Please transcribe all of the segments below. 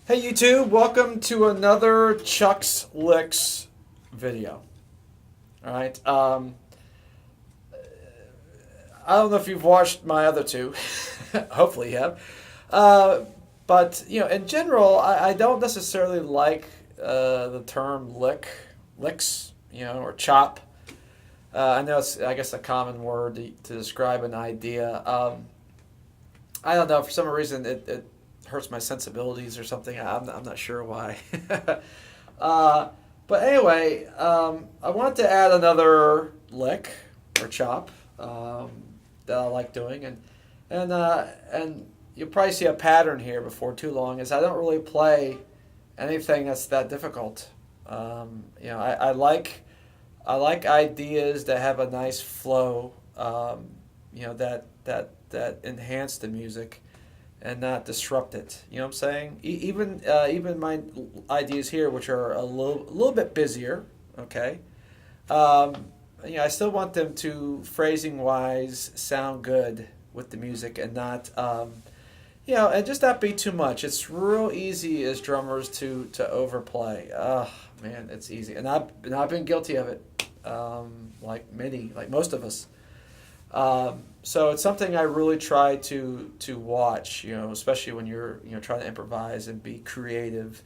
Hey YouTube, welcome to another Chuck's Licks video. All right. I don't know if you've watched my other two. Hopefully you have. But in general, I don't necessarily like the term licks, or chop. I know it's, I guess, a common word to describe an idea. I don't know, for some reason it hurts my sensibilities or something. I'm not sure why. uh, but anyway, I wanted to add another lick or chop that I like doing, and you'll probably see a pattern here before too long. Is I don't really play anything that's that difficult. I like ideas that have a nice flow. That enhance the music and not disrupt it. You know what I'm saying? Even my ideas here, which are a little bit busier. Okay. Um, I still want them to phrasing wise sound good with the music and not and just not be too much. It's real easy as drummers to overplay. Man, it's easy, and I've been guilty of it. Like most of us. So it's something I really try to watch, especially when you're trying to improvise and be creative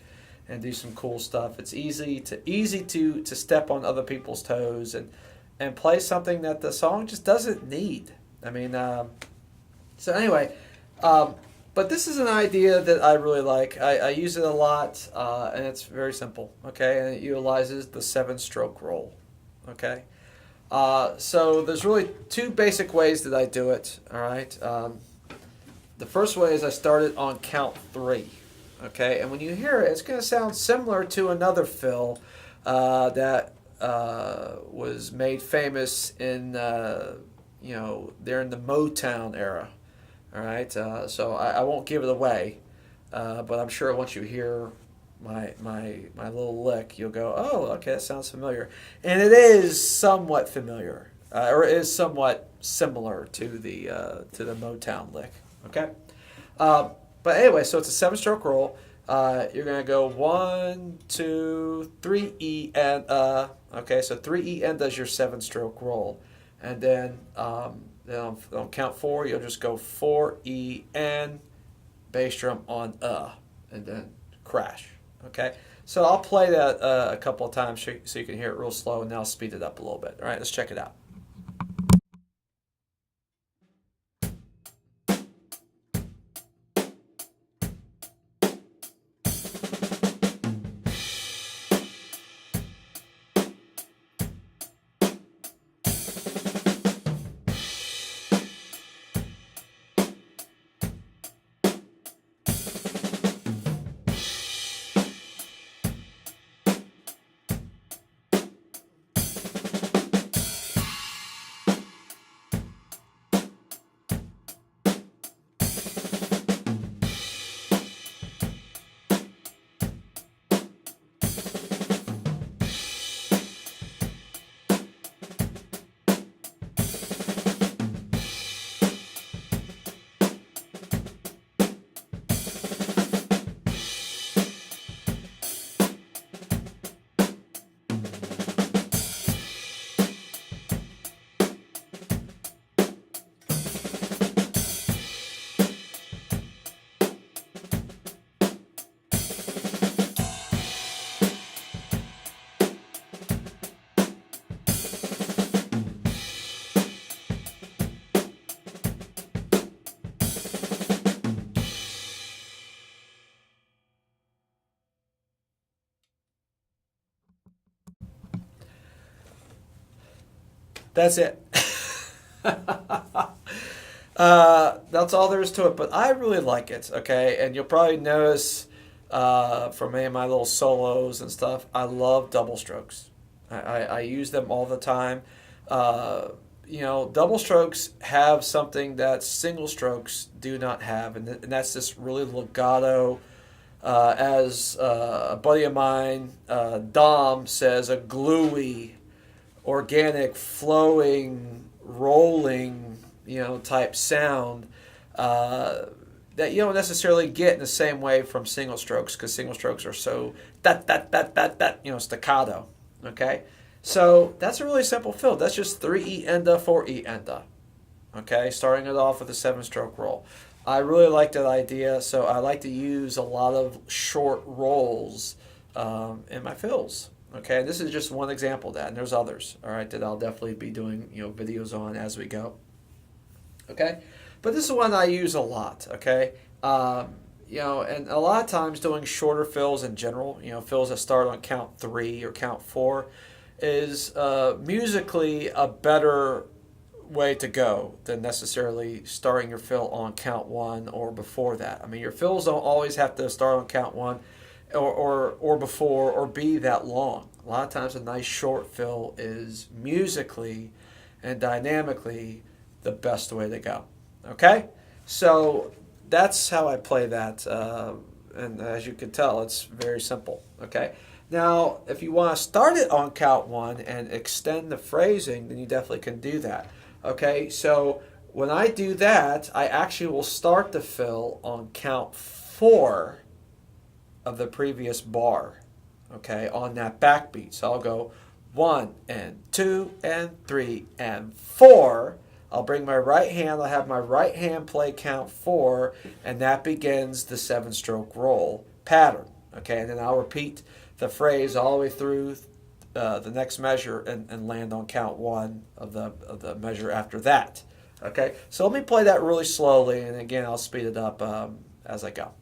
and do some cool stuff. It's easy to step on other people's toes and play something that the song just doesn't need. I mean, so anyway, um, but this is an idea that I really like. I use it a lot, and it's very simple. Okay, and it utilizes the seven-stroke roll. Okay. So there's really two basic ways that I do it. All right. The first way is I start it on count three. Okay, and when you hear it, it's going to sound similar to another fill that was made famous in during the Motown era. All right. So I won't give it away, but I'm sure once you hear my little lick, you'll go, oh, okay, that sounds familiar, and it is somewhat familiar, or it is somewhat similar to the Motown lick. Okay, but anyway, so it's a seven-stroke roll. You're gonna go 1, 2, 3 E and okay, so 3 E and does your seven-stroke roll, and then on count four, you'll just go 4 E and bass drum on and then crash. Okay, so I'll play that a couple of times so you can hear it real slow, and then I'll speed it up a little bit. All right, let's check it out. That's it. That's all there is to it, but I really like it. Okay, and you'll probably notice from any of my little solos and stuff, I love double strokes. I use them all the time. Double strokes have something that single strokes do not have, and that's this really legato. As a buddy of mine, Dom, says, a gluey, organic, flowing, rolling, type sound. Uh, that you don't necessarily get in the same way from single strokes, because single strokes are so that staccato. Okay, so that's a really simple fill. That's just 3 E enda, 4 E enda. Okay, starting it off with a 7-stroke roll. I really like that idea, so I like to use a lot of short rolls in my fills. Okay, this is just one example of that, and there's others. All right, that I'll definitely be doing videos on as we go. Okay, but this is one I use a lot. Okay, and a lot of times doing shorter fills in general, fills that start on count 3 or count 4, is musically a better way to go than necessarily starting your fill on count 1 or before that. I mean, your fills don't always have to start on count 1 or before or be that long. A lot of times a nice short fill is musically and dynamically the best way to go. Okay? So that's how I play that. And as you can tell, it's very simple. Okay? Now, if you want to start it on count 1 and extend the phrasing, then you definitely can do that. Okay, so when I do that, I actually will start the fill on count 4 of the previous bar, okay, on that backbeat. So I'll go 1 and 2 and 3 and 4. I'll bring my right hand, I'll have my right hand play count 4, and that begins the 7-stroke roll pattern, okay, and then I'll repeat the phrase all the way through the next measure and land on count 1 of the measure after that. Okay, so let me play that really slowly, and again I'll speed it up as I go.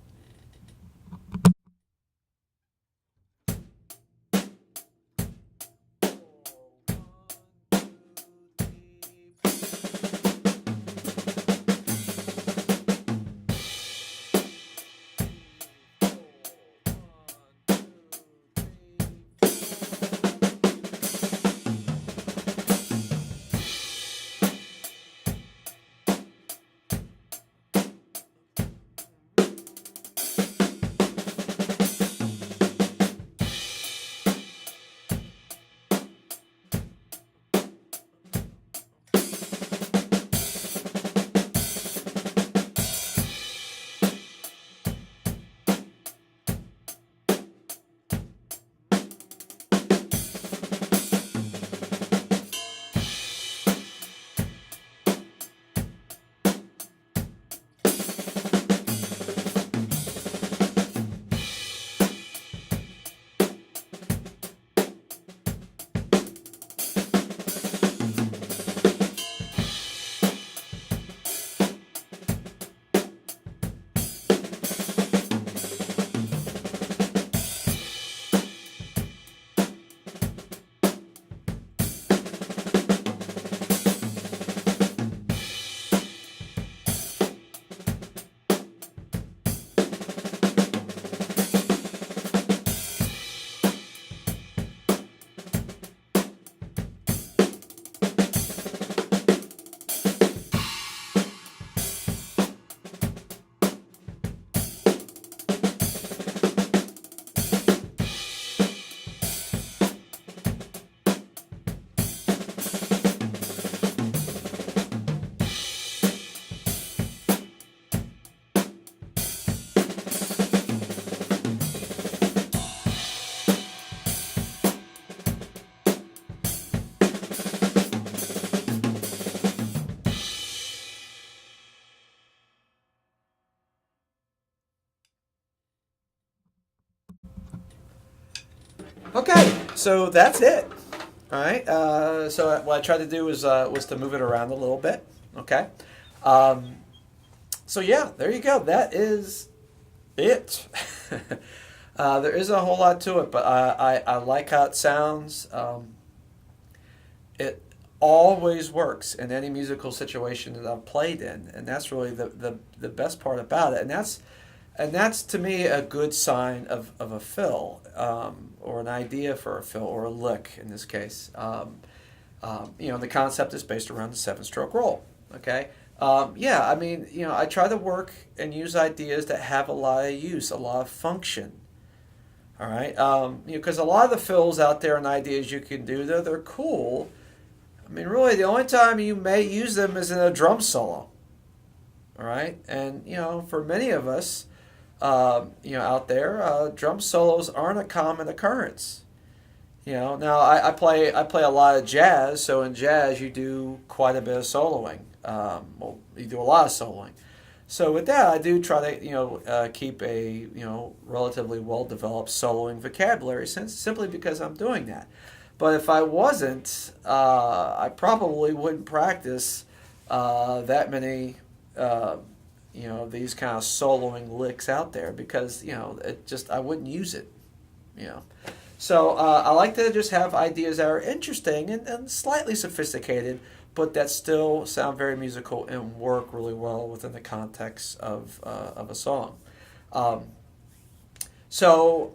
Okay, so that's it. All right. So what I tried to do was to move it around a little bit. Okay. Um, so yeah, there you go. That is it. There isn't a whole lot to it, but I like how it sounds. It always works in any musical situation that I've played in, and that's really the best part about it. And that's to me a good sign of a fill, or an idea for a fill, or a lick in this case. The concept is based around the 7-stroke roll. Okay. Yeah, I mean, I try to work and use ideas that have a lot of use, a lot of function. All right. Because a lot of the fills out there and ideas you can do, they're cool. I mean, really, the only time you may use them is in a drum solo. All right, and for many of us, out there, drum solos aren't a common occurrence. Now I play a lot of jazz, so in jazz you do quite a bit of soloing. Well, you do a lot of soloing. So with that, I do try to keep a relatively well developed soloing vocabulary, since simply because I'm doing that. But if I wasn't, I probably wouldn't practice that many these kind of soloing licks out there, because it just I wouldn't use it. You know. So I like to just have ideas that are interesting and slightly sophisticated, but that still sound very musical and work really well within the context of a song. Um, so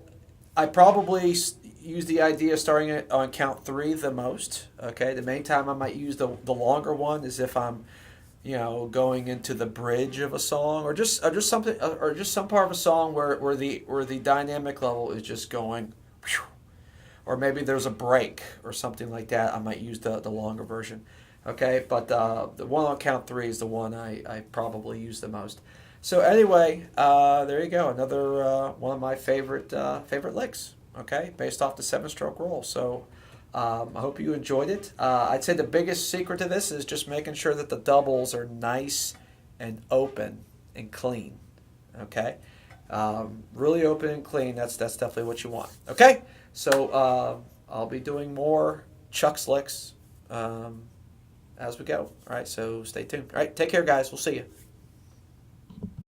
I probably use the idea of starting it on count three the most. Okay, the main time I might use the longer one is if I'm going into the bridge of a song, or just something, or just some part of a song where the dynamic level is just going, whew, or maybe there's a break or something like that. I might use the longer version. Okay, but the one on count three is the one I probably use the most. So anyway, there you go. Another one of my favorite licks. Okay, based off the 7-stroke roll. So I hope you enjoyed it. I'd say the biggest secret to this is just making sure that the doubles are nice and open and clean. Okay, really open and clean. That's definitely what you want. Okay, so I'll be doing more Chuck's licks as we go. All right, so stay tuned. All right, take care, guys. We'll see you.